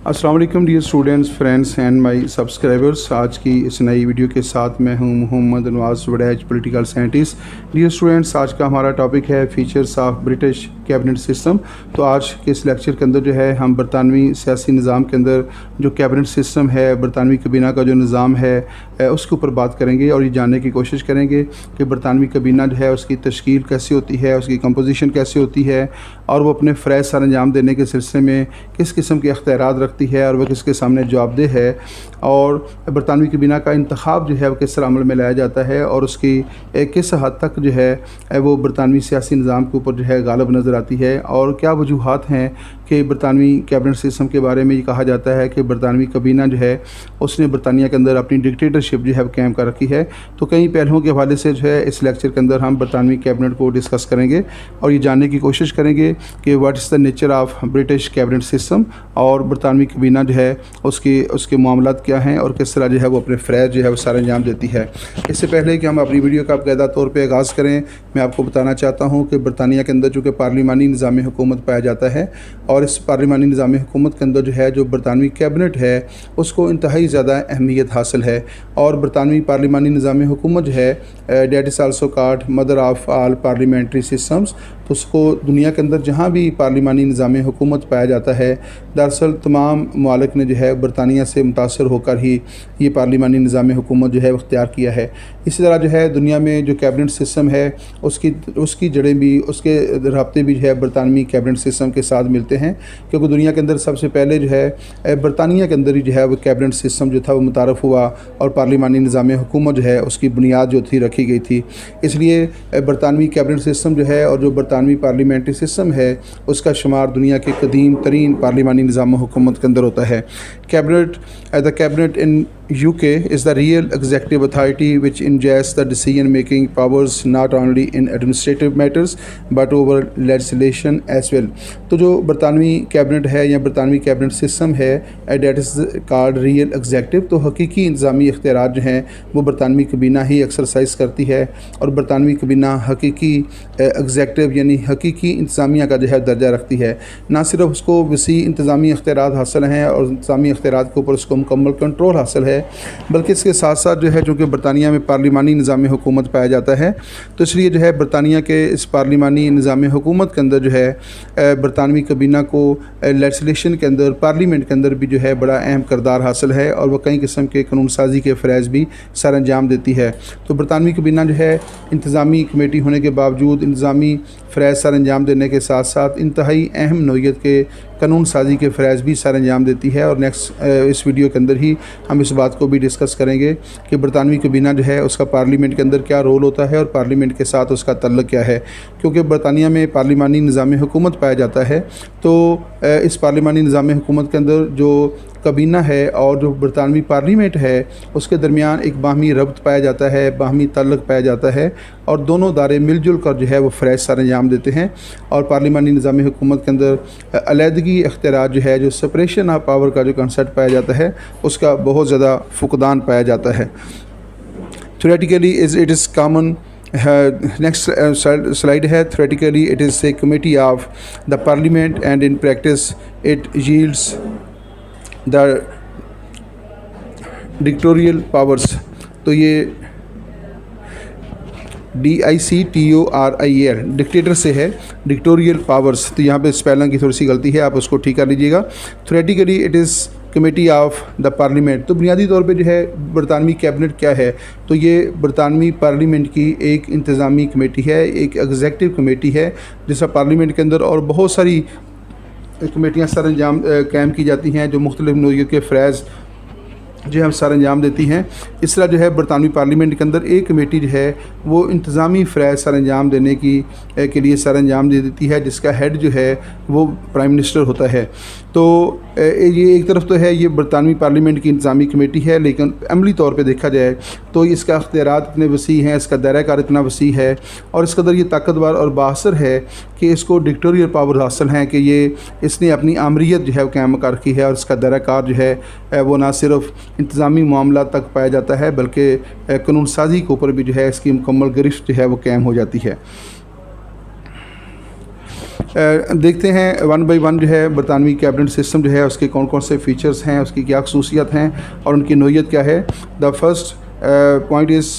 अस्सलाम वालेकुम dear students, friends and my subscribers. आज की इस नई वीडियो के साथ मैं हूं Mohammad Nawaz Waraich, political scientist. Dear students, आज का हमारा टॉपिक है features of British cabinet system. तो आज के इस लेक्चर के अंदर जो है हम बरतानवी सियासी निज़ाम के अंदर जो कैबिनेट सिस्टम है, बरतानवी काबीना का जो निज़ाम है उसके ऊपर बात करेंगे और ये जानने की कोशिश करेंगे कि बरतानवी काबीना जो है उसकी तश्कील कैसे होती है, उसकी कंपोजिशन कैसे होती है और वो अपने फ़रज़ सर अंजाम देने के सिलसिले में किस किस्म के इख्तियारात रखती है और वह किसके सामने जवाबदेह है, और बरतानवी काबीना का इंतखाब जो है वो किस तरह अमल में लाया जाता है और उसकी किस हद तक जो है वो बरतानवी सियासी निज़ाम के ऊपर जो है गालिब नज़र आती है, और क्या वजूहात हैं कि बरतानवी कैबिनेट सिस्टम के बारे में ये कहा जाता है कि बरतानवी काबीना जो है उसने बरतानिया के अंदर अपनी डिक्टेटरशिप जो है वो कायम कर रखी है। तो कई पहलुओं के हवाले से जो है इस लेक्चर के अंदर हम बरतानवी कैबिनेट को डिस्कस करेंगे और ये जानने की कोशिश करेंगे कि what is the nature of British cabinet system और बरतानवी काबीना जो है उसके मामलात क्या हैं और किस तरह जो है वो अपने फ़रज़ जो है वो सारे अंजाम देती है। इससे पहले कि हम अपनी वीडियो का बाकायदा तौर पर आगाज़ करें, मैं आपको बताना चाहता हूँ कि बरतानिया के अंदर चूँकि पार्लिमानी निज़ाम हुकूमत पाया जाता है और इस पार्लिमानी निज़ाम हुकूमत के अंदर जो है जो बरतानवी कैबिनेट है उसको इंतहाई ज़्यादा अहमियत हासिल है। और बरतानवी पार्लिमानी निज़ाम हुकूमत जो है that is also called mother of all parliamentary systems. तो उसको दुनिया के अंदर जहाँ भी पार्लिमानी निज़ाम हुकूमत पाया जाता है, दरअसल तमाम ममालिक ने जो है बरतानिया से मुतासर होकर ही ये पार्लिमानी निज़ाम हुकूमत जो है इख्तियार किया है। इसी तरह जो है दुनिया में जो कैबिनेट सिस्टम है उसकी जड़ें भी, उसके राब्ते भी जो है बरतानवी कैबिनेट सिस्टम के साथ मिलते हैं, क्योंकि दुनिया के अंदर सबसे पहले जो है बरतानिया के अंदर ही जो है वो कैबिनेट सिस्टम जो था वो मुतारफ़ हुआ और पार्लिमानी निज़ाम हुकूमत जो है उसकी बुनियाद जो थी रखी गई थी। इसलिए बरतानवी कैबिनेट सिस्टम जो है और जो बरतानवी पार्लियामेंट्री सिस्टम है उसका शुमार दुनिया के कदीम तरीन पार्लिमानी निज़ाम हुकूमत के अंदर होता है। The cabinet in UK is the real executive authority which ingests the decision-making powers not only in administrative matters but over legislation as well। तो जो बरतानवी कैबिनेट है या बरतानवी कैबिनेट सिस्टम है that is called real executive. तो हकीकी इंतज़ामी इख्तियारात जो हैं वो बरतानवी काबीना ही एक्सरसाइज करती है और बरतानवी काबीना हकीकी एग्जेक्टिव यानी हकीकी इंतज़ामिया का जो है दर्जा रखती है। ना सिर्फ उसको वसी इंतज़ामी इख्तियारात हासिल हैं और इंतज़ामी इख्तियारात के ऊपर उसको मुकम्मल कंट्रोल हासिल है, बल्कि इसके साथ साथ जो है चूँकि बरतानिया में पार्लिमानी निज़ाम हुकूमत पाया जाता है तो इसलिए जो है बरतानिया के इस पार्लिमानी निज़ाम हुकूमत के अंदर जो है बरतानवी काबीना को लेजिस्लेशन के अंदर, पार्लियामेंट के अंदर भी जो है बड़ा अहम किरदार हासिल है और वह कई किस्म के कानून साजी के फ़रज़ भी सर अंजाम देती है। तो बरतानवी काबीना जो है इंतज़ामी कमेटी होने के बावजूद इंतज़ामी फ़रज़ सर अंजाम देने के साथ साथ इंतहाई अहम नौइयत के कानून साजी के फ़रज़ भी सर अंजाम देती है। और नेक्स्ट इस वीडियो के अंदर ही हम इस बात को भी डिस्कस करेंगे कि बरतानवी काबीना जो है उसका पार्लियामेंट के अंदर क्या रोल होता है और पार्लियामेंट के साथ उसका तल्लुक़ क्या है। क्योंकि बरतानिया में पार्लिमानी निज़ाम हुकूमत पाया जाता है तो इस पार्लिमानी निज़ाम हुकूमत के अंदर जो काबीना है और जो बरतानवी पार्लियामेंट है उसके दरमियान एक बाहमी रब्त पाया जाता है, बाहमी तल्लुक़ पाया जाता है और दोनों दारे मिलजुल कर जो है वो फ़रज़ सर अंजाम देते हैं। और पार्लिमानी निज़ाम हुकूमत के अंदर अलहदगी इख्तियार जो है, जो सेपरेशन ऑफ पावर का जो कंसेप्ट पाया जाता है उसका बहुत ज़्यादा फुकदान पाया जाता है। Theoretically it is common. Next slide है। Theoretically it is a committee of the parliament and in practice it yields the dictorial powers. तो ये DICTORIAL डिक्टेटर से है, डिक्टोरियल पावर्स। तो यहाँ पे स्पेलिंग की थोड़ी सी गलती है, आप उसको ठीक कर लीजिएगा। Theoretically it is committee of the parliament. तो बुनियादी तौर पे जो है बरतानवी कैबिनेट क्या है, तो ये बरतानवी पार्लियामेंट की एक इंतज़ामी कमेटी है, एक एग्जेक्टिव कमेटी है जिसका पार्लियामेंट के अंदर और बहुत सारी कमेटियाँ सर अंजाम कायम की जाती हैं जो मुख्तलिफ नौइयत के फ़रज़ जो है सर अंजाम देती हैं। इस तरह जो है बरतानवी पार्लियामेंट के अंदर एक कमेटी जो है वो इंतज़ामी फ़रज़ सर अंजाम देने के लिए सर अंजाम दे देती है, जिसका हेड जो है वो प्राइम मिनिस्टर होता है। तो ये एक तरफ तो है ये बरतानवी पार्लियामेंट की इंतज़ामी कमेटी है, लेकिन अमली तौर पे देखा जाए तो इसका अख्तियारात इतने वसी हैं, इसका दायरा कार इतना वसी है और इस कदर ये ताकतवर और बाअसर है कि इसको डिक्टोरियल पावर हासिल हैं कि ये इसने अपनी आमरीत जो है वो कायम कर रखी है और इसका दायरा कार जो है वो ना सिर्फ इंतज़ामी मामला तक पाया जाता है बल्कि कानून साजी के ऊपर भी जो है इसकी मुकम्मल गिरफ्त जो है वो कायम हो जाती है। देखते हैं वन बाई वन जो है बरतानवी कैबिनेट सिस्टम जो है उसके कौन कौन से फ़ीचर्स हैं, उसकी क्या खसूसियत हैं और उनकी नोयत क्या है। The first point is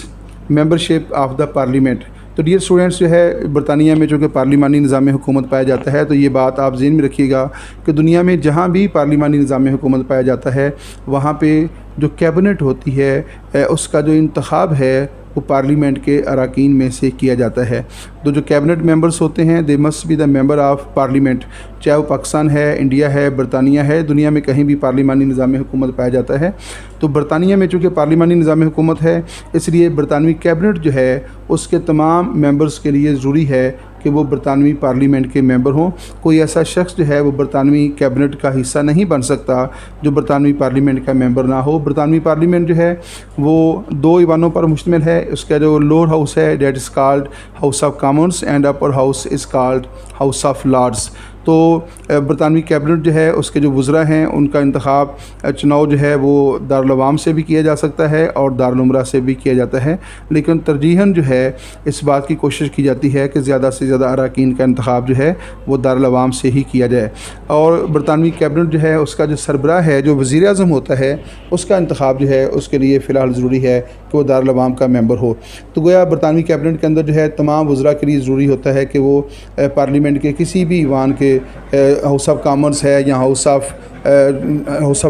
membership of the parliament. तो डियर स्टूडेंट्स, जो है बरतानिया में जो कि पार्लिमानी निज़ाम हुकूमत पाया जाता है, तो ये बात आप ज़हन में रखिएगा कि दुनिया में जहाँ भी पार्लिमानी निज़ाम हुकूमत पाया जाता है वहाँ पे जो कैबिनेट होती है उसका जो इंतखाब है वो पार्लियामेंट के अरकान में से किया जाता है। तो जो कैबिनेट मेंबर्स होते हैं they must be the member of parliament, चाहे वो पाकिस्तान है, इंडिया है, बरतानिया है, दुनिया में कहीं भी पार्लिमानी निज़ाम हुकूमत पाया जाता है। तो बरतानिया में चूँकि पार्लिमानी निज़ाम हुकूमत है इसलिए बरतानवी कैबिनेट जो है उसके तमाम मेंबर्स के लिए ज़रूरी है कि वो बरतानवी पार्लियामेंट के मेंबर हों। कोई ऐसा शख्स जो है वो बरतानवी कैबिनेट का हिस्सा नहीं बन सकता जो बरतानवी पार्लियामेंट का मेंबर ना हो। बरतानवी पार्लियामेंट जो है वो 2 ईवानों पर मुश्तमिल है। उसका जो लोअर हाउस है that is called House of Commons and upper house is called House of Lords. तो बरतानवी कैबिनेट जो है उसके जो वज़रा हैं उनका इंतखाब चुनाव जो है वो दारुल अवाम से भी किया जा सकता है और दारुल उमरा से भी किया जाता है, लेकिन तरजीहन जो है इस बात की कोशिश की जाती है कि ज़्यादा से ज़्यादा अरकान का इंतखाब जो है वो दारुल अवाम से ही किया जाए। और बरतानवी कैबिनेट जो है उसका जो सरबराह है जो वज़ीर आज़म होता है उसका इंतखाब जो है उसके लिए फ़िलहाल ज़रूरी है कि वो दारुल अवाम का मेंबर हो। तो गोया बरतानवी कैबिनेट के अंदर जो है तमाम वज़रा के लिए ज़रूरी होता है कि वो पार्लियामेंट के किसी भी ईवान के हाउस ऑफ कॉमन्स है या हाउस ऑफ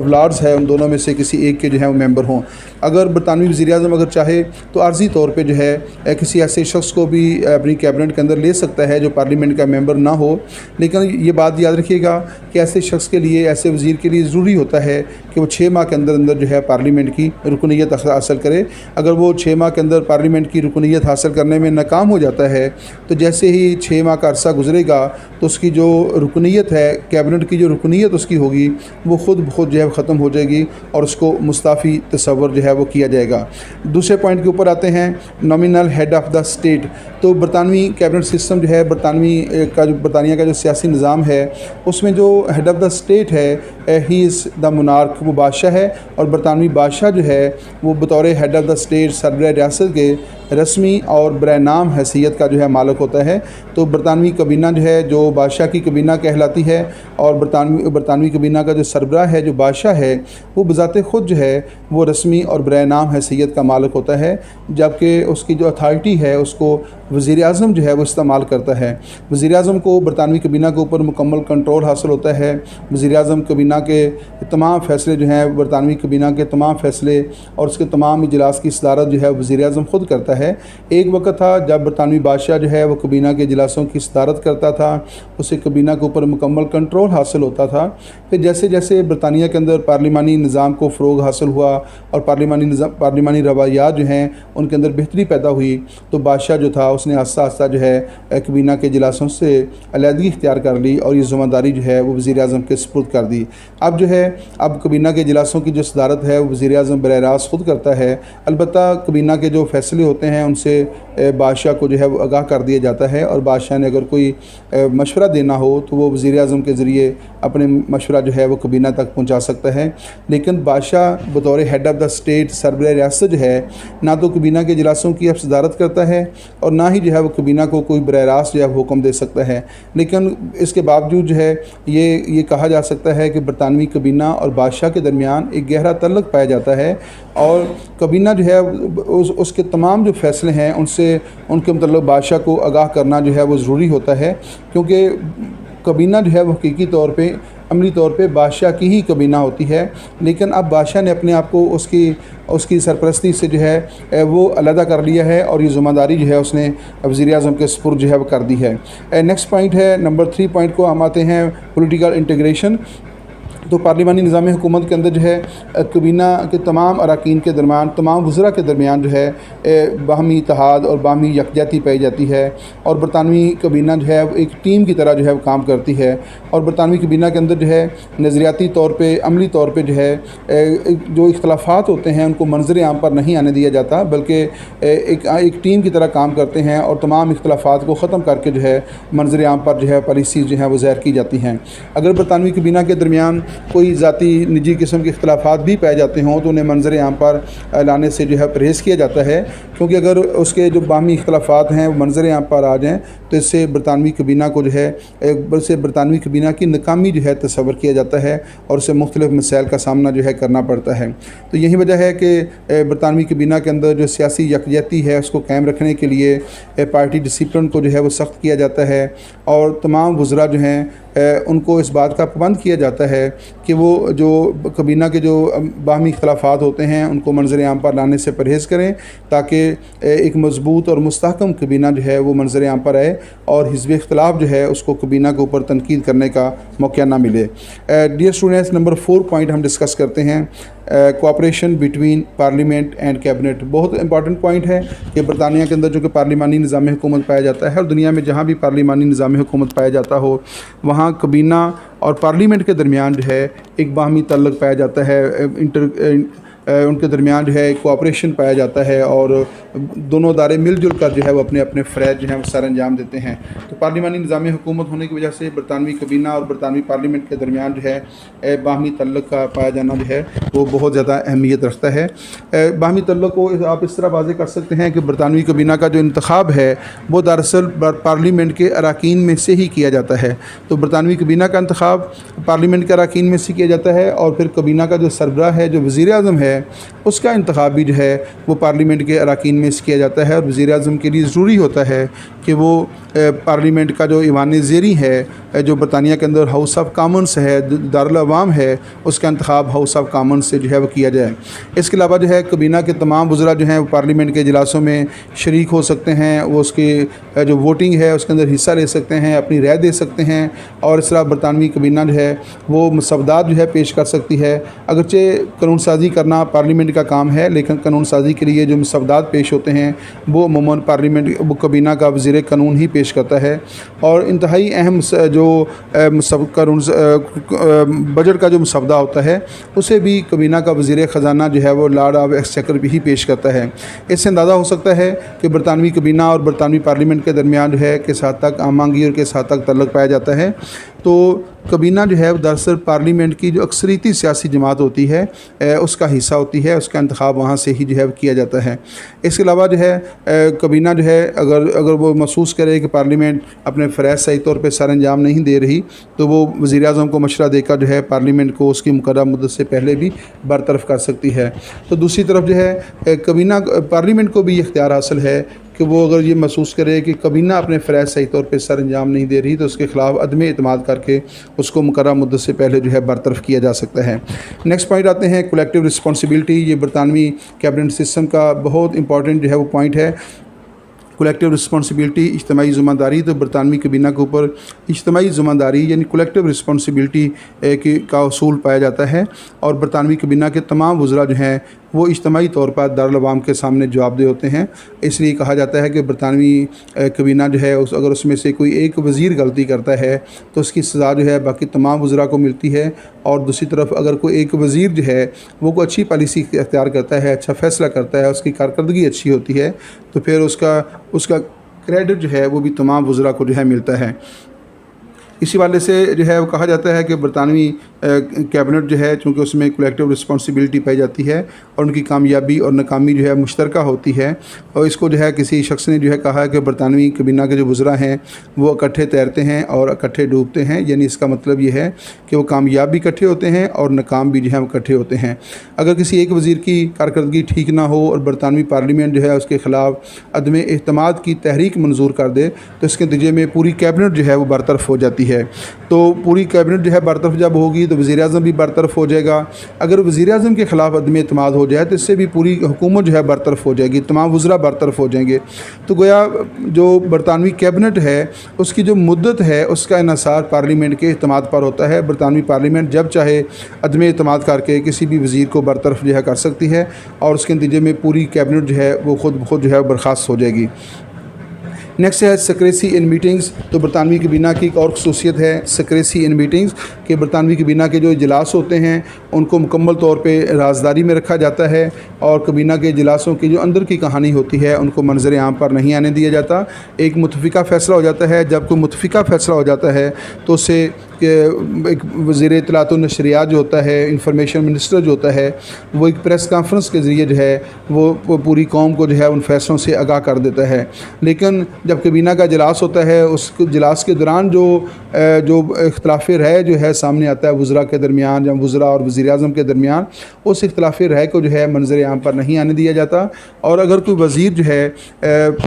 लॉर्ड्स है, उन दोनों में से किसी एक के जो है वो मेंबर हों। अगर बरतानवी वज़ीर आज़म अगर चाहे तो आर्जी तौर पे जो है किसी ऐसे शख्स को भी अपनी कैबिनेट के अंदर ले सकता है जो पार्लियामेंट का मेंबर ना हो, लेकिन ये बात याद रखिएगा कि ऐसे शख्स के लिए, ऐसे वज़ीर के लिए ज़रूरी होता है कि वो 6 माह के अंदर अंदर जो है पार्लियामेंट की रुकनीत हासिल करे। अगर वो 6 माह के अंदर पार्लियामेंट की रुकनीत हासिल करने में नाकाम हो जाता है तो जैसे ही 6 माह का अरसा गुजरेगा तो उसकी जो रुकनीत है, कैबिनेट की जो रुकनीत उसकी होगी वो ख़ुद ब खुद जो है ख़त्म हो जाएगी और उसको मुस्ताफ़ी तसव्वुर जो है वो किया जाएगा। दूसरे पॉइंट के ऊपर आते हैं, nominal head of the state. तो बरतानवी कैबिनेट सिस्टम जो है बरतानिया का जो सियासी निज़ाम है उसमें जो हेड ऑफ़ द स्टेट है ही इज़ द मुनार्क, वो बादशाह है और बरतानवी बादशाह जो है वो बतौर हेड ऑफ़ द स्टेट सरबराह रियासत के रस्मी और बरनाम हैसियत का जो है मालिक होता है। तो बरतानवी कबीना जो है जो बादशाह की कबीना कहलाती है और बरतानवी कबीना का जो सरबराह है जो बादशाह है वो बज़ाते ख़ुद जो है वो रस्मी और बरनाम हैसियत का मालिक होता है, जबकि उसकी जो अथॉरिटी है उसको वज़ीर आज़म जो है वो इस्तेमाल करता है। वज़ीर आज़म को बरतानवी कबीना के ऊपर मुकम्मल कंट्रोल हासिल होता है। वज़ीर आज़म कबीना के तमाम फ़ैसले जो हैं, बरतानवी कबीना के तमाम फ़ैसले और उसके तमाम इजलास की सदारत जो है वज़ीर आज़म ख़ुद करता है। एक वक्त था जब बरतानवी बादशाह जो है वो कबीना के इजलासों की सदारत करता था, उसे कबीना के ऊपर मुकम्मल कंट्रोल हासिल होता था। फिर जैसे जैसे बरतानिया के अंदर पार्लिमानी निज़ाम को फ़रोग़ हासिल हुआ और पार्लिमानी रवायात जो हैं उनके अंदर बेहतरी पैदा हुई तो बादशाह जो था उसने आस्ता आस्ता जो है कबीना के इजलासों से अलहदगी इख्तियार कर ली और ये ज़िम्मेदारी जो है वो वज़ीर आज़म के सुपुर्द कर दी। अब जो है अब कबीना के इजलासों की जो सदारत है वो वज़ीर आज़म बराह रास्त ख़ुद करता है। अलबत्ता कबीना के जो फ़ैसले होते हैं उनसे बादशाह को जो है वो आगाह कर दिया जाता है और बादशाह ने अगर कोई मशवरा देना हो तो वो वज़ीर आज़म के ज़रिए अपने मशवरा जो है वो कबीना तक पहुँचा सकता है। लेकिन बादशाह बतौर हेड ऑफ़ द स्टेट सरबराह रियासत जो है ना तो कबीना के इजलासों की अब सदारत करता है और ना ही जो है वो कबीना को कोई बराह रास्त जो है हुक्म दे सकता है। लेकिन इसके बावजूद जो है ये कहा जा सकता है कि बरतानवी कबीना और बादशाह के दरमियान एक गहरा तल्लुक़ पाया जाता है और कबीना जो है उसके तमाम जो फ़ैसले हैं उनके मतलब बादशाह को आगाह करना जो है वो ज़रूरी होता है, क्योंकि कबीना जो है वो हकीकी तौर पे अमली तौर पे बादशाह की ही कबीना होती है। लेकिन अब बादशाह ने अपने आप को उसकी सरपरस्ती से जो है वो अलहदा कर लिया है और ये ज़िम्मेदारी जो है उसने वज़ीर आज़म के सुपुर्द जो है वो कर दी है। नेक्स्ट पॉइंट है नंबर 3 पॉइंट को हम आते हैं पॉलिटिकल इंटीग्रेशन। तो पार्लिमानी निज़ाम हुकूमत के अंदर जो है कबीना के तमाम अरकान के दरमियान, तमाम वज़रा के दरमियान जो है बाहमी इत्तेहाद और बाहमी यकजहती पाई जाती है और बरतानवी कबीना जो है एक टीम की तरह जो है काम करती है। और बरतानवी कबीना के अंदर जो है नज़रियाती तौर पे, अमली तौर पे जो है जो इख्तलाफात होते हैं उनको मंजर आम पर नहीं आने दिया जाता, बल्कि एक टीम की तरह काम करते हैं और तमाम इख्तलाफात को ख़त्म करके जो है मंजर आम पर जो है पॉलिसीज़ जो हैं वो ज़ाहिर की जाती हैं। अगर बरतानवी कबीना के दरमियान कोई ज़ाती निजी किस्म के इख्तलाफात भी पाए जाते हों तो उन्हें मंजर आम पर लाने से जो है परहेज़ किया जाता है, क्योंकि अगर उसके जो बाहमी इख्तलाफात हैं वो मंजर आम पर आ जाएँ तो इससे बरतानवी काबीना को जो है इससे बरतानवी काबीना की नाकामी जो है तस्वर किया जाता है और उसे मुख्तलिफ़ मसाइल का सामना जो है करना पड़ता है। तो यही वजह है कि बरतानवी काबीना के अंदर जो सियासी यकजहती है उसको कायम रखने के लिए पार्टी डिसिप्लिन को जो है वो सख्त किया जाता है और तमाम वज़रा जो हैं उनको इस बात का पाबंद किया जाता है कि वो जो काबीना के जो बाहमी इख्तलाफात होते हैं उनको मंजर आम पर लाने से परहेज़ करें, ताकि एक मजबूत और मुस्तहकम काबीना जो है वो मंजर आम पर आए और हिज़्ब इख्तलाफ जो है उसको काबीना के ऊपर तनकीद करने का मौका ना मिले। डियर स्टूडेंट्स, नंबर 4 पॉइंट हम डिस्कस करते हैं, cooperation between parliament and cabinet. बहुत इंपॉर्टेंट पॉइंट है कि बरतानिया के अंदर जो कि पार्लिमानी निज़ाम हुकूमत पाया जाता है और दुनिया में जहाँ भी पार्लिमानी निज़ाम हुकूमत पाया जाता हो वहाँ काबीना और पार्लियामेंट के दरमियान जो है एक बाहमी तल्लुक़ पाया जाता है, उनके दरमियान जो है कोऑपरेशन पाया जाता है और दोनों अदारे मिलजुल कर जो है वो अपने अपने फ़रज़ जो हैं वो सर अंजाम देते हैं। तो पार्लिमानी निज़ाम हुकूमत होने की वजह से बरतानवी काबीना और बरतानवी पार्लियामेंट के दरमियान जो है बाहमी तल्लुक़ का पाया जाना जो है वो बहुत ज़्यादा अहमियत रखता है। बाहमी तल्लुक़ को आप इस तरह वाज़ेह कर सकते हैं कि बरतानवी काबीना का जो इंतखाब है वो दरअसल पार्लियामेंट के अरकान में से ही किया जाता है। तो बरतानवी काबीना का इंतखाब पार्लियामेंट के अरकान में से किया जाता है और फिर काबीना का जो सरबराह है, जो वज़ीर आज़म है, उसका इंतखाब भी जो है वो पार्लियामेंट के अरकान में से किया जाता है। और वज़ीर आज़म के लिए ज़रूरी होता है कि वो पार्लियामेंट का जो ईवान ज़ेरी है, जो बरतानिया के अंदर हाउस ऑफ कॉमन्स है, दारुल अवाम है, उसका इंतखाब हाउस ऑफ कॉमन्स से जो है वो किया जाए। इसके अलावा जो है काबीना के तमाम वज़रा जो हैं वो पार्लियामेंट के इजलासों में शरीक हो सकते हैं, वो उसकी जो वोटिंग है उसके अंदर हिस्सा ले सकते हैं, अपनी राय दे सकते हैं और इस तरह बरतानवी काबीना जो है वो मसवदात जो है पेश कर सकती है। अगरचे कानून साजी करना पार्लियामेंट का काम है, लेकिन कानून साजी के लिए जो मसवदात पेश होते हैं वो अमूमन पार्लियामेंट वो काबीना का वज़ीर कानून ही पेश करता है। और इंतहाई अहम जो कानून बजट का जो मसवदा होता है उसे भी काबीना का वज़ीर ख़जाना जो है वो लॉर्ड ऑफ एक्सचेकर भी ही पेश करता है। इससे अंदाज़ा हो सकता है कि बरतानवी काबीना और बरतानवी पार्लियामेंट के दरमियान जो है किस हद तक आमांगी और किस हद तक तल्लुक़ पाया जाता है। तो काबीना जो है दरअसल पार्लियामेंट की जो अक्सरियती सियासी जमात होती है उसका हिस्सा होती है, उसका इंतखाब वहाँ से ही जो है किया जाता है। इसके अलावा जो है काबीना जो है अगर वो महसूस करे कि पार्लियामेंट अपने फ़रज़ सही तौर पर सर अंजाम नहीं दे रही तो वो वज़ीर आज़म को मशवरा देकर जो है पार्लियामेंट को उसकी मुकर्रर मुद्दत से पहले भी बरतरफ कर सकती है। तो दूसरी तरफ जो है काबीना पार्लियामेंट को भी इख्तियार हासिल है कि वो अगर ये महसूस करे कि काबीना अपने फ़रज़ सही तौर पे सर अंजाम नहीं दे रही तो उसके ख़िलाफ़ अदम एतमाद करके उसको मुकर्रर मुद्दत से पहले जो है बरतरफ किया जा सकता है। नेक्स्ट पॉइंट आते हैं कलेक्टिव रिस्पॉन्सिबिलिटी। ये बरतानवी कैबिनेट सिस्टम का बहुत इंपॉर्टेंट जो है वो पॉइंट है। कलेक्टिव रिस्पॉन्सिबिलिटी इज्तिमाई ज़िम्मेदारी। तो बरतानवी काबीना के ऊपर इज्तिमाई ज़िम्मेदारी यानी कलेक्टिव रिस्पॉन्सिबिलिटी का उसूल पाया जाता है और बरतानवी काबीना के तमाम वज़रा जो हैं वो इज्तिमाई तौर पर दारुल अवाम के सामने जवाबदेह होते हैं। इसलिए कहा जाता है कि बरतानवी काबीना जो है अगर उसमें से कोई एक वज़ीर गलती करता है तो उसकी सज़ा जो है बाकी तमाम वज़रा को मिलती है। और दूसरी तरफ अगर कोई एक वज़ीर जो है वो कोई अच्छी पॉलिसी इख्तियार करता है, अच्छा फ़ैसला करता है, उसकी कारकर्दगी अच्छी होती है तो फिर उसका क्रेडिट जो है वो भी तमाम वज़रा को जो है मिलता है। इसी वाले से जो है वो कहा जाता है कि बरतानवी कैबिनेट जो है चूँकि उसमें कलेक्टिव रिस्पॉन्सिबिलिटी पाई जाती है और उनकी कामयाबी और नाकामी जो है मुश्तरका होती है। और इसको जो है किसी शख्स ने जो है कहा है कि बरतानवी काबीना के जो वज़रा हैं वो इकट्ठे तैरते हैं और इकट्ठे डूबते हैं, यानी इसका मतलब ये है कि वो कामयाब भी इकट्ठे होते हैं और नाकाम भी जो है वो इकट्ठे होते हैं। अगर किसी एक वज़ीर की कारकर्दगी ठीक ना हो और बरतानवी पार्लियामेंट जो है उसके ख़िलाफ़ अदम एतमाद की तहरीक मंजूर कर दे तो इसके नतीजे में पूरी कैबिनेट जो है वो बरतरफ हो जाती है। तो पूरी कैबिनेट जो है बरतरफ जब होगी तो वज़ीर आज़म भी बरतरफ हो जाएगा। अगर वज़ीर आज़म के ख़िलाफ़ अदम एतमाद हो जाए तो इससे भी पूरी हुकूमत जो है बरतरफ हो जाएगी, तमाम वज़रा बरतरफ हो जाएंगे। तो गोया जो बरतानवी कैबिनेट है उसकी जो मुद्दत है उसका इन्हिसार पार्लियामेंट के एतमाद पर होता है। बरतानवी पार्लियामेंट जब चाहे अदम एतमाद करके किसी भी वज़ीर को बरतरफ जो है कर सकती है और उसके नतीजे में पूरी कैबिनेट जो है वो खुद ब खुद जो है बर्खास्त हो जाएगी। नेक्स्ट है सक्रेसी इन मीटिंग्स। तो बरतानवी काबीना की एक और खसूसियत है सक्रेसी इन मीटिंग्स कि बरतानवी काबीना के जो इजलास होते हैं उनको मुकम्मल तौर पे राजदारी में रखा जाता है और काबीना के इजलासों की जो अंदर की कहानी होती है उनको मंजर आम पर नहीं आने दिया जाता। एक मुतफ़िका फ़ैसला हो जाता है, जब कोई मुतफ़िका फ़ैसला हो जाता है तो उससे एक वज़ीर इत्तलात व नशरियात जो होता है, इंफॉर्मेशन मिनिस्टर जो होता है, वो एक प्रेस कॉन्फ्रेंस के ज़रिए जो है वो पूरी कौम को जो है उन फैसलों से आगाह कर देता है। लेकिन जब काबीना का इजलास होता है, उस इजलास के दौरान जो इख्तिलाफ़ राय जो है सामने आता है वज़रा के दरमियान या वज़रा और वज़ीर आज़म के दरमियान, उस इख्तिलाफ़ राय को जो है मंज़र आम पर नहीं आने दिया जाता। और अगर कोई वज़ीर जो है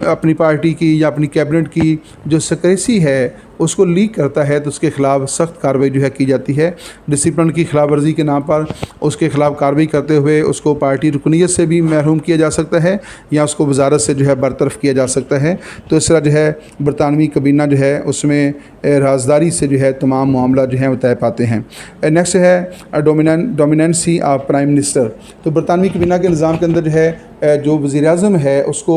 अपनी पार्टी की या अपनी कैबिनेट की जो सक्रेसी है उसको लीक करता है तो उसके ख़िलाफ़ सख्त कार्रवाई जो है की जाती है। डिसिप्लिन की खिलाफ वर्जी के नाम पर उसके ख़िलाफ़ कार्रवाई करते हुए उसको पार्टी रुकनीत से भी महरूम किया जा सकता है या उसको वजारत से जो है बरतरफ किया जा सकता है। तो इस तरह जो है बरतानवी काबीना जो है उसमें राजदारी से जो है तमाम मामला जो है वो तय पाते हैं। नेक्स्ट है डोमिनेंसी ऑफ प्राइम मिनिस्टर। तो बरतानवी काबीना के निज़ाम के अंदर जो है जो वज़ीर आज़म है उसको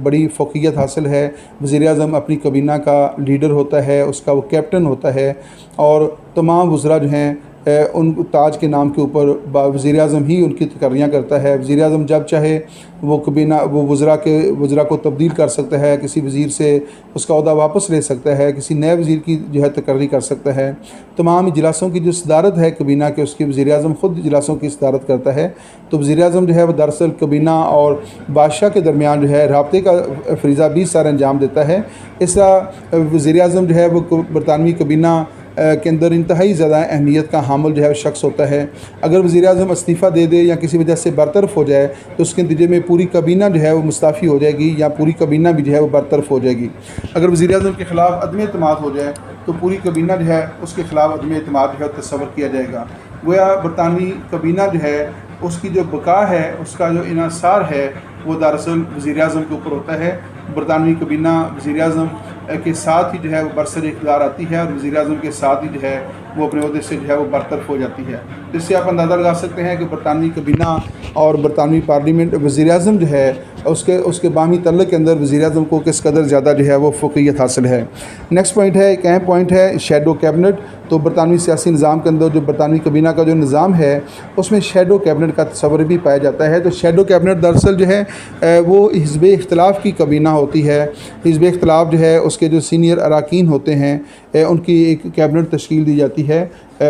बड़ी फ़ौक़ियत हासिल है। वज़ीर आज़म अपनी काबीना का लीडर होता है, उसका वो कैप्टन होता है और तमाम वज़रा जो हैं उन ताज के नाम के ऊपर वज़ीर आज़म ही उनकी तकर्रियाँ करता है। वज़ीर आज़म जब चाहे वो काबीना वो वज़रा को तब्दील कर सकता है, किसी वज़ीर से उसका ओहदा वापस ले सकता है, किसी नए वज़ीर की जो है तकर्री कर सकता है। तमाम इजलासों की जो सदारत है काबीना के, उसकी वज़ीर आज़म ख़ुद इजलासों की सदारत करता है। तो वज़ीर आज़म जो है वो दरअसल काबीना और बादशाह के दरमियान जो है राब्ते का फ़रीज़ा 20 साल अंजाम देता है। इस तरह वज़ीर आज़म जो है वो बरतानवी काबीना के अंदर इंतहाई ज़्यादा अहमियत का हामिल जो है शख्स होता है। अगर वज़ीर आज़म इस्तीफ़ा दे दे या किसी वजह से बरतरफ हो जाए तो उसके नतीजे में पूरी काबीना जो है वो मुस्ताफ़ी हो जाएगी या पूरी काबीना भी जो है वो बरतरफ हो जाएगी। अगर वज़ीर आज़म के ख़िलाफ़ अदम एतमाद हो जाए तो पूरी काबीना जो है उसके ख़िलाफ़ अदम एतमाद जो है तस्वर किया जाएगा। गोया बरतानवी काबीना जो है उसकी जो बका है, उसका जो इन्हिसार है वो दरअसल वज़ीर आज़म के ऊपर होता है। बरतानवी काबीना वज़ीर आज़म के साथ ही जो है वो बरसर इख्तियार आती है और वज़ीर आज़म के साथ ही जो है वो अपने ओहदे से जो है वो बरतरफ हो जाती है। इससे आप अंदाज़ा लगा सकते हैं कि बरतानवी काबीना और बरतानवी पार्लियामेंट वज़ीर आज़म जो है उसके बामी तल्लुक़ के अंदर वज़ीर आज़म को किस कदर ज़्यादा जो है वो फ़ौक़ियत हासिल है। नेक्स्ट पॉइंट है, एक अहम पॉइंट है शैडो कैबिनेट। तो बरतानवी सियासी निज़ाम के अंदर जो बरतानवी काबीना का जो निज़ाम है उसमें शैडो कैबिनेट का तस्वर भी पाया जाता है। तो शैडो कैबिनेट दरअसल जो है वो हिज़्ब इख्तिलाफ़ की काबीना होती है। हिज़्ब इख्तिलाफ़ जो है उसके जो सीनियर अराकीन होते हैं उनकी एक कैबिनेट तश्कील दी जाती है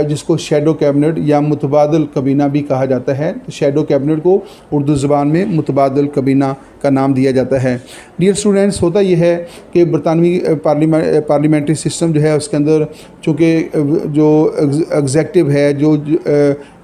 जिसको शैडो कैबिनेट या मुतबादिल काबीना भी कहा जाता है। तो शैडो कैबिनेट को उर्दू ज़बान में मुतबादिल काबीना का नाम दिया जाता है। डियर स्टूडेंट्स, होता यह है कि बरतानवी पार्लियामेंट्री सिस्टम जो है उसके अंदर चूँकि जो एग्जेक्टिव है, जो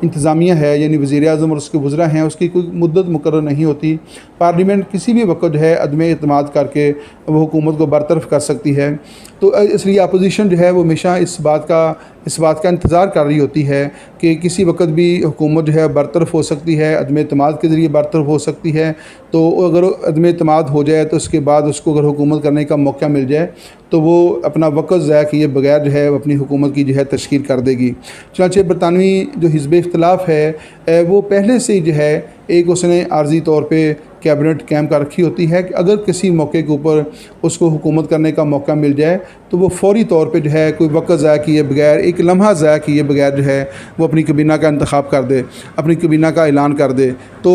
इंतज़ामिया है यानी वज़ीर आज़म और उसके वज़रा हैं, उसकी कोई मुद्दत मुकर्रर नहीं होती। पार्लियामेंट किसी भी वक्त जो है अदम एतमाद करके वो हुकूमत को बरतरफ कर सकती है। तो इसलिए अपोजिशन जो है वो हमेशा इस बात का इंतज़ार कर रही होती है कि किसी वक्त भी हुकूमत जो है बरतरफ हो सकती है, अदम एतमाद के ज़रिए बरतरफ हो सकती है। तो अगर अदम एतमाद हो जाए तो उसके बाद उसको अगर हुकूमत करने का मौका मिल जाए तो वो अपना वक़्त ज़ाया किए बगैर जो है अपनी हुकूमत की जो है तश्कील कर देगी। चुनांचे बरतानवी जो हिज़्ब इख्तिलाफ़ है वो पहले से ही जो है एक उसने आर्जी तौर पे कैबिनेट कायम कर रखी होती है कि अगर किसी मौके के ऊपर उसको हुकूमत करने का मौका मिल जाए तो वो फ़ौरी तौर पे जो है कोई वक़्त ज़ाया किए बगैर, एक लम्हा ज़ाया किए बगैर जो है वो अपनी काबीना का इंतखाब कर दे, अपनी काबीना का ऐलान कर दे। तो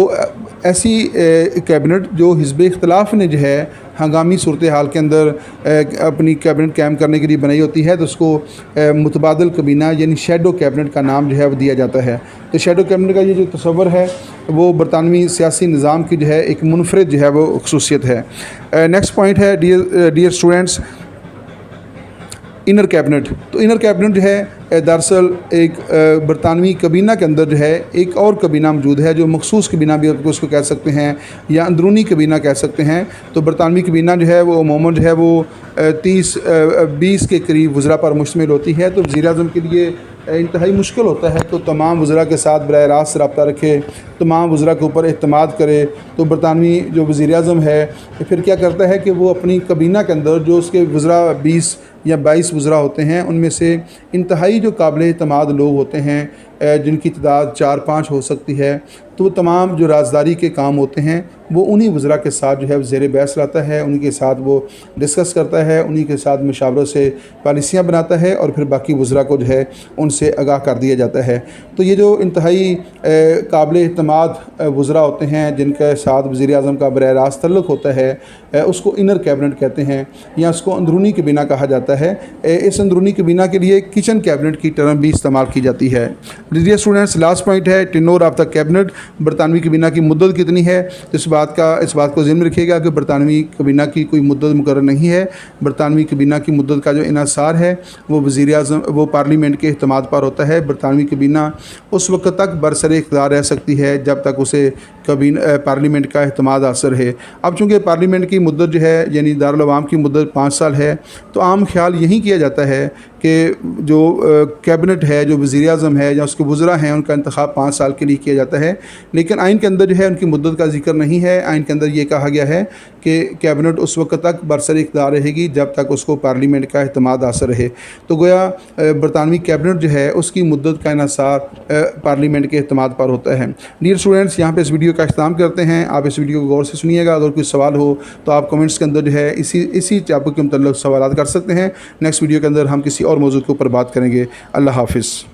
ऐसी कैबिनेट जो हिज़्ब इख्तिलाफ़ ने जो है हंगामी सूरत हाल के अंदर अपनी कैबिनेट कायम करने के लिए बनाई होती है तो उसको मुतबादिल काबीना यानी शैडो कैबिनेट का नाम जो है वो दिया जाता है। तो शैडो कैबिनेट का ये जो तस्वर है वो बरतानवी सियासी निज़ाम की जो है एक मुनफरिद जो है वो खसूसियत है। नेक्स्ट पॉइंट है डियर स्टूडेंट्स, इनर कैबिनेट। तो इनर कैबिनेट जो है दरअसल एक बरतानवी काबीना के अंदर जो है एक और काबीना मौजूद है जो मखसूस काबीना भी उसको कह सकते हैं या अंदरूनी काबीना कह सकते हैं। तो बरतानवी काबीना जो है वो अमूमन जो है वो 20 के करीब वज़रा पर मुश्तमिल होती है। तो वज़ीर आज़म के लिए इंतहाई मुश्किल होता है तो तमाम वज़रा के साथ बराह रास्त रब्ता रखे, तमाम वज़रा के ऊपर एतमाद करे। तो बरतानवी जो वज़ीर आज़म है फिर क्या करता है कि वो अपनी काबीना के अंदर जो उसके वज़रा 20 या 22 वज़रा होते हैं उनमें से इंतहाई जो काबिल एतमाद लोग होते हैं जिनकी तादाद 4-5 हो सकती है, तो तमाम जो राजदारी के काम होते हैं वो उन्हीं वज़रा के साथ जो है ज़ेर बहस लाता है, उन्हीं के साथ वो डिस्कस करता है, उन्हीं के साथ मशावरत से पॉलिसियाँ बनाता है और फिर बाकी वज़रा को जो है उनसे आगाह कर दिया जाता है। तो ये जो इंतहाई काबिल एतमाद वज़रा होते हैं जिनके साथ वज़ीर आज़म का बराह रास्त तल्लुक़ होता है उसको इनर कैबिनेट कहते हैं या उसको अंदरूनी काबीना कहा जाता जाता है। इस अंदरूनी काबीना के लिए किचन कैबिनेट की टर्म भी इस्तेमाल की जाती है। डियर स्टूडेंट्स, लास्ट पॉइंट है टेन्योर ऑफ द कैबिनेट। बरतानवी काबीना की मुद्दत कितनी है? इस बात को ज़हन में रखिएगा कि बरतानवी काबीना की कोई मुद्दत मुकर्रर नहीं है। बरतानवी काबीना की मुद्दत का जो इन्हिसार है वो वज़ीर-ए-आज़म वो पार्लियामेंट के अहतमाद पर होता है। बरतानवी काबीना उस वक्त तक बरसरे इख्तियार रह सकती है जब तक उसे पार्लियामेंट का अहतमाद हासिल रहे। अब चूँकि पार्लियामेंट की मुद्दत जो है यानी दारुल अवाम की मुद्दत 5 साल है, तो आम ख्याल यही किया जाता है कि जो कैबिनेट है, जो वज़ीर-ए-आज़म है या उसके वज़रा हैं, उनका इंतखाब 5 साल के लिए किया जाता है। लेकिन आइन के अंदर जो है उनकी मुद्दत का जिक्र नहीं है। आइन के अंदर ये कहा गया है कि कैबिनेट उस वक्त तक बरसर इख्तियार रहेगी जब तक उसको पार्लियामेंट का अहतमाद हासिल रहे। तो गोया बरतानवी कैबिनेट जो है उसकी मुद्दत का इन्हिसार पार्लियामेंट के अहतमाद पर होता है। डियर स्टूडेंट्स, यहाँ पे इस वीडियो का इख्तिताम करते हैं। आप इस वीडियो को गौर से सुनिएगा। अगर कोई सवाल हो तो आप कमेंट्स के अंदर जो है इसी टॉपिक के मतलब सवाल कर सकते हैं। नेक्स्ट वीडियो के अंदर हम किसी और मौजूद के ऊपर बात करेंगे। अल्लाह हाफिज़।